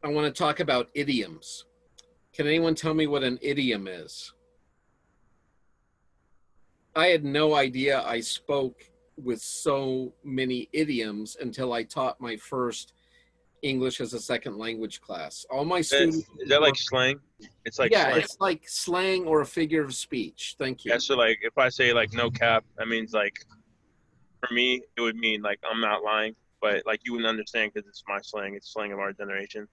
I want to talk about idioms. Can anyone tell me what an idiom is? I had no idea I spoke with so many idioms until I taught my first English as a second language class. All my students Is that were, like slang? It's like yeah, slang. it's like slang or a figure of speech. Thank Yeah, you. so like if I say like no cap, that means like for me it would mean like I'm not lying, but like you wouldn't understand because it's my slang. It's slang of our generation.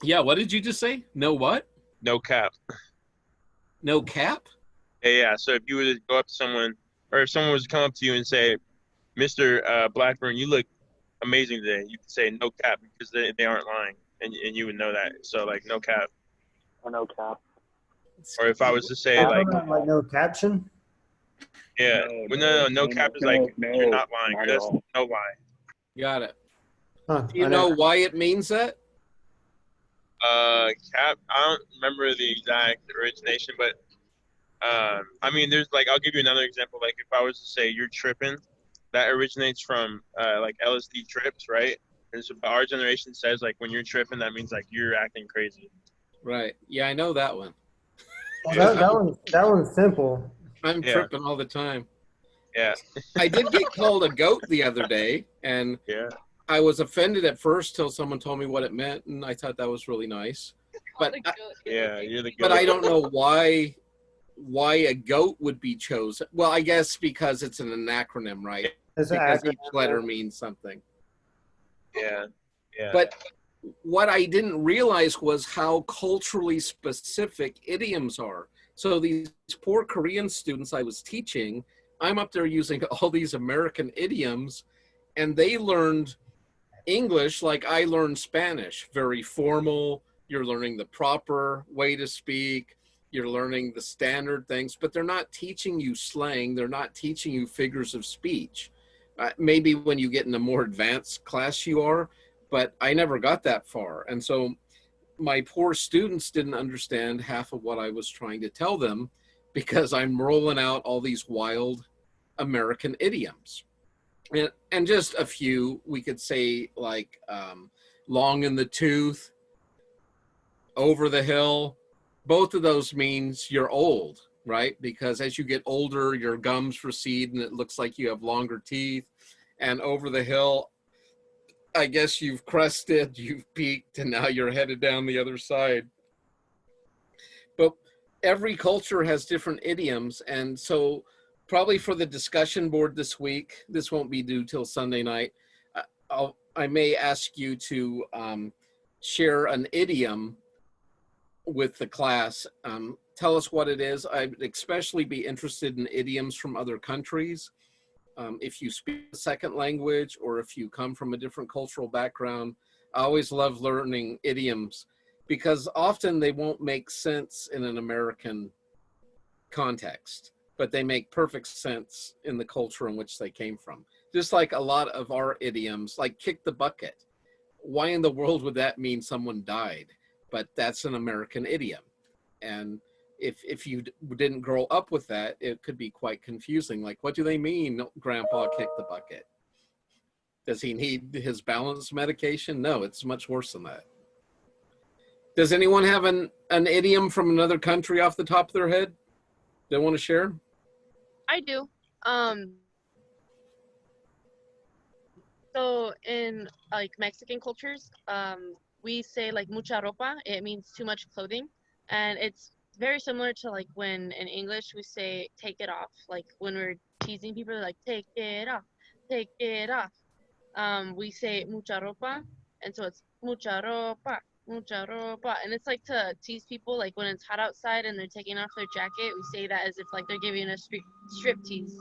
Yeah, what did you just say? No what? No cap. No cap? Yeah. So if you were to go up to someone, or if someone was to come up to you and say, "Mr. Blackburn, you look amazing today," you could say no cap because they aren't lying, and you would know that. So like no cap. Or no cap. Or if I was to say Cap. like, Talking about like no caption. yeah, well, no cap is like you're not lying. not at That's all. no lie. Got it. Huh, Do you I know never. why it means that? Cap. I don't remember the exact origination, but I mean, there's like I'll give you another example. Like if I was to say you're tripping, that originates from like LSD trips, right? And so our generation says like when you're tripping, that means like you're acting crazy. Right. Yeah, I know that one. Well, Yeah, that one's simple. I'm yeah, tripping all the time. yeah, I did get called a goat the other day, and yeah. I was offended at first till someone told me what it meant, and I thought that was really nice. But I, Yeah, you're the but goat. I don't know why a goat would be chosen. Well, I guess because it's an acronym, right? It's an Because acronym. each letter means something. Yeah, yeah, But what I didn't realize was how culturally specific idioms are. So these poor Korean students I was teaching, I'm up there using all these American idioms, and they learned English like I learned Spanish, very formal. You're learning the proper way to speak. You're learning the standard things, but they're not teaching you slang. They're not teaching you figures of speech. Maybe when you get in a more advanced class, you are, but I never got that far. And so my poor students didn't understand half of what I was trying to tell them because I'm rolling out all these wild American idioms. And just a few, we could say like long in the tooth, over the hill. Both of those means you're old, right? Because as you get older, your gums recede and it looks like you have longer teeth. And over the hill, I guess you've crested, you've peaked, and now you're headed down the other side. But every culture has different idioms. And so, probably for the discussion board this week, this won't be due till Sunday night. I may ask you to share an idiom with the class. Tell us what it is. I'd especially be interested in idioms from other countries. If you speak a second language or if you come from a different cultural background, I always love learning idioms because often they won't make sense in an American context, but they make perfect sense in the culture in which they came from. Just like a lot of our idioms, like kick the bucket. Why in the world would that mean someone died? But that's an American idiom. And if you didn't grow up with that, it could be quite confusing. Like, what do they mean, Grandpa kicked the bucket? Does he need his balance medication? No, it's much worse than that. Does anyone have an idiom from another country off the top of their head they want to share? I do. So in like Mexican cultures, we say like mucha ropa. It means too much clothing, and it's very similar to like when in English we say take it off. Like when we're teasing people, like take it off, take it off. We say mucha ropa, and so it's mucha ropa, and it's like to tease people. Like when it's hot outside and they're taking off their jacket, we say that as if like they're giving a strip tease.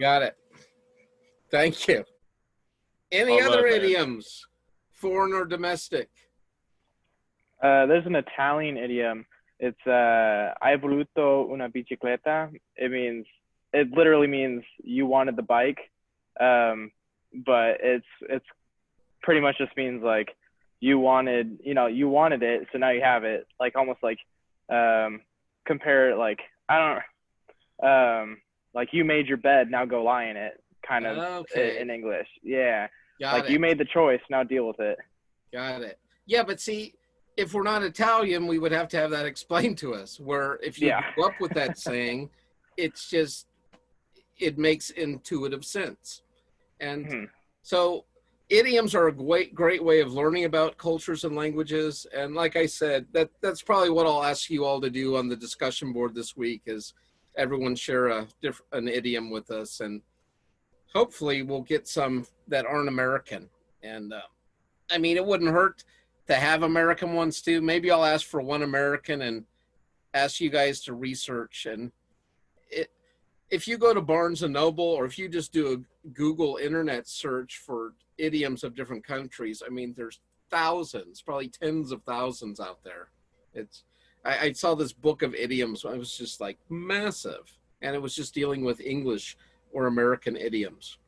Got it. Thank you. Any I love other that. idioms, foreign or domestic? There's an Italian idiom. It's hai voluto una bicicletta. It literally means you wanted the bike, but it's pretty much just means like you wanted it, so now you have it. Like almost like compare it like I don't like you made your bed, now go lie in it, in English. Yeah. Got Like it. you made the choice, now deal with it. Got it. Yeah, but see, if we're not Italian, we would have to have that explained to us. Where if you Yeah. grew up with that saying, it's just, it makes intuitive sense. And Mhm. so idioms are a great way of learning about cultures and languages. And like I said, that's probably what I'll ask you all to do on the discussion board this week is everyone share an idiom with us, and hopefully we'll get some that aren't American. And I mean, it wouldn't hurt to have American ones too. Maybe I'll ask for one American and ask you guys to research. And it, if you go to Barnes and Noble, or if you just do a Google internet search for idioms of different countries, I mean, there's thousands, probably tens of thousands out there. It's, I saw this book of idioms. It was just like massive. And it was just dealing with English or American idioms.